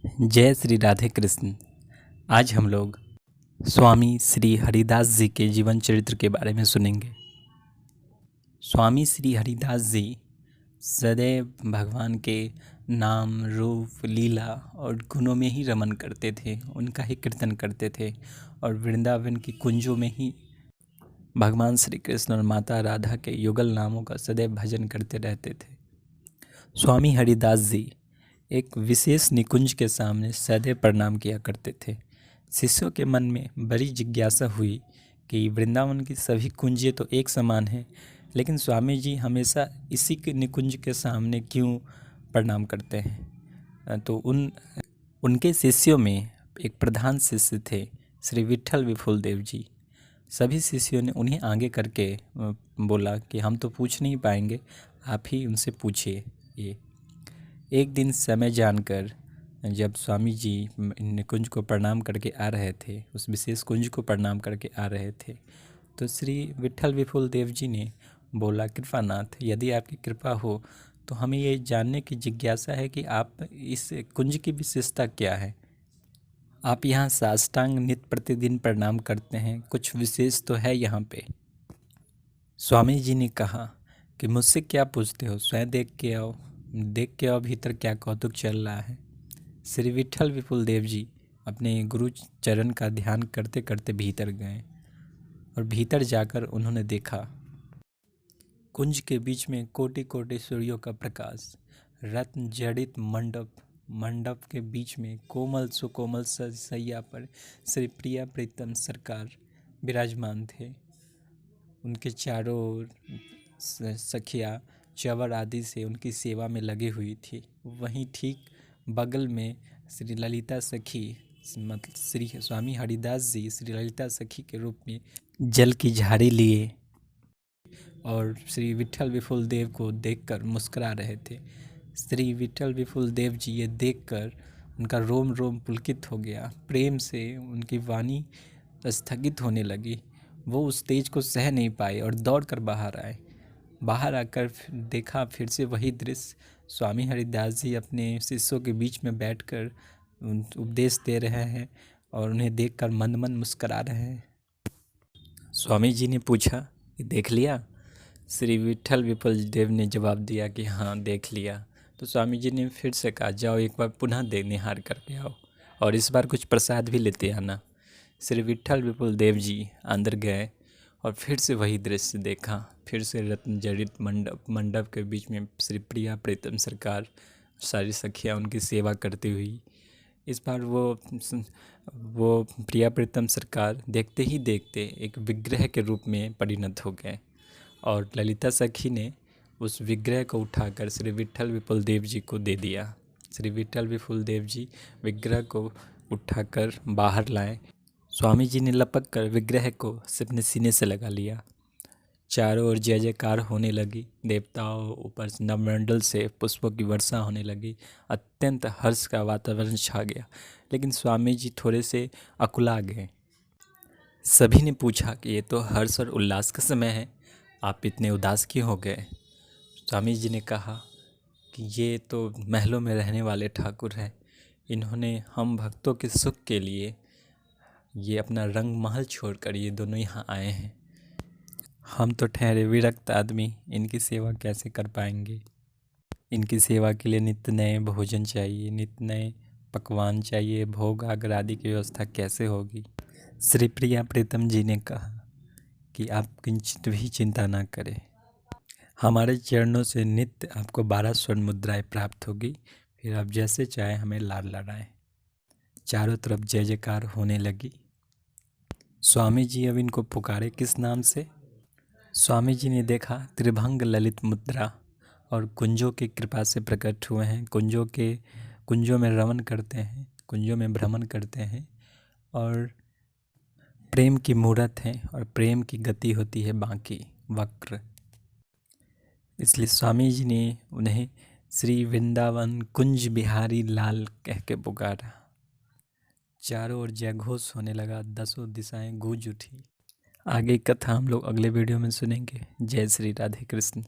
जय श्री राधे कृष्ण। आज हम लोग स्वामी श्री हरिदास जी के जीवन चरित्र के बारे में सुनेंगे। स्वामी श्री हरिदास जी सदैव भगवान के नाम, रूप, लीला और गुणों में ही रमन करते थे, उनका ही कीर्तन करते थे और वृंदावन की कुंजों में ही भगवान श्री कृष्ण और माता राधा के युगल नामों का सदैव भजन करते रहते थे। स्वामी हरिदास जी एक विशेष निकुंज के सामने सदैव प्रणाम किया करते थे। शिष्यों के मन में बड़ी जिज्ञासा हुई कि वृंदावन की सभी कुंजें तो एक समान हैं, लेकिन स्वामी जी हमेशा इसी के निकुंज के सामने क्यों प्रणाम करते हैं। तो उनके शिष्यों में एक प्रधान शिष्य थे श्री विट्ठल विफुल देव जी। सभी शिष्यों ने उन्हें आगे करके बोला कि हम तो पूछ नहीं पाएंगे, आप ही उनसे पूछिए। ये एक दिन समय जानकर जब स्वामी जी निकुंज को प्रणाम करके आ रहे थे, उस विशेष कुंज को प्रणाम करके आ रहे थे, तो श्री विट्ठल विफुल देव जी ने बोला, कृपानाथ, यदि आपकी कृपा हो तो हमें ये जानने की जिज्ञासा है कि आप इस कुंज की विशेषता क्या है। आप यहाँ साष्टांग नित्य प्रतिदिन प्रणाम करते हैं, कुछ विशेष तो है यहाँ पे। स्वामी जी ने कहा कि मुझसे क्या पूछते हो, स्वयं देख के आओ भीतर क्या कौतुक चल रहा है। श्री विट्ठल विपुल देव जी अपने गुरु चरण का ध्यान करते करते भीतर गए और भीतर जाकर उन्होंने देखा कुंज के बीच में कोटि कोटि सूर्यों का प्रकाश, रत्न जड़ित मंडप के बीच में कोमल सुकोमल सैया पर श्री प्रिया प्रीतम सरकार विराजमान थे। उनके चारों ओर सखिया चवर आदि से उनकी सेवा में लगी हुई थी। वहीं ठीक बगल में श्री ललिता सखी, मतलब श्री स्वामी हरिदास जी श्री ललिता सखी के रूप में जल की झाड़ी लिए और श्री विट्ठल विफुल देव को देखकर मुस्कुरा रहे थे। श्री विट्ठल विफुल देव जी ये देखकर उनका रोम रोम पुलकित हो गया, प्रेम से उनकी वाणी स्थगित होने लगी। वो उस तेज को सह नहीं पाए और दौड़कर बाहर आए। बाहर आकर देखा फिर से वही दृश्य, स्वामी हरिदास जी अपने शिष्यों के बीच में बैठकर उपदेश दे रहे हैं और उन्हें देखकर मन मन मुस्करा रहे हैं। स्वामी जी ने पूछा कि देख लिया? श्री विट्ठल विपुल देव ने जवाब दिया कि हाँ, देख लिया। तो स्वामी जी ने फिर से कहा, जाओ एक बार पुनः निहार करके आओ और इस बार कुछ प्रसाद भी लेते आना। श्री विट्ठल विपुल देव जी अंदर गए और फिर से वही दृश्य देखा। फिर से रत्न जड़ित मंडप के बीच में श्री प्रिया प्रीतम सरकार, सारी सखियाँ उनकी सेवा करती हुई। इस बार वो प्रिया प्रीतम सरकार देखते ही देखते एक विग्रह के रूप में परिणत हो गए और ललिता सखी ने उस विग्रह को उठाकर श्री विट्ठल विपुल देव जी को दे दिया। श्री विट्ठल विपुल देव जी विग्रह को उठाकर बाहर लाए। स्वामी जी ने लपक कर विग्रह को अपने सीने से लगा लिया। चारों ओर जय जयकार होने लगी। देवताओं ऊपर नवमंडल से पुष्पों की वर्षा होने लगी। अत्यंत हर्ष का वातावरण छा गया, लेकिन स्वामी जी थोड़े से अकुला गए। सभी ने पूछा कि ये तो हर्ष और उल्लास का समय है, आप इतने उदास क्यों हो गए? स्वामी जी ने कहा कि ये तो महलों में रहने वाले ठाकुर हैं, इन्होंने हम भक्तों के सुख के लिए ये अपना रंग महल छोड़कर ये दोनों यहाँ आए हैं। हम तो ठहरे विरक्त आदमी, इनकी सेवा कैसे कर पाएंगे? इनकी सेवा के लिए नित्य नए भोजन चाहिए, नित्य नए पकवान चाहिए, भोग आगर आदि की व्यवस्था कैसे होगी? श्री प्रिया प्रीतम जी ने कहा कि आप किंचित भी चिंता ना करें, हमारे चरणों से नित्य आपको 12 स्वर्ण मुद्राएं प्राप्त होगी, फिर आप जैसे चाहे हमें लाड लड़ाएं। चारों तरफ जय जयकार होने लगी। स्वामी जी अब इनको पुकारे किस नाम से? स्वामी जी ने देखा त्रिभंग ललित मुद्रा और कुंजों की कृपा से प्रकट हुए हैं। कुंजों में रमन करते हैं, कुंजों में भ्रमण करते हैं और प्रेम की मूरत है और प्रेम की गति होती है बाकी वक्र। इसलिए स्वामी जी ने उन्हें श्री वृंदावन कुंज बिहारी लाल कह के पुकारा। चारों ओर जय घोष होने लगा, 10 दिशाएं गूंज उठी। आगे कथा हम लोग अगले वीडियो में सुनेंगे। जय श्री राधे कृष्ण।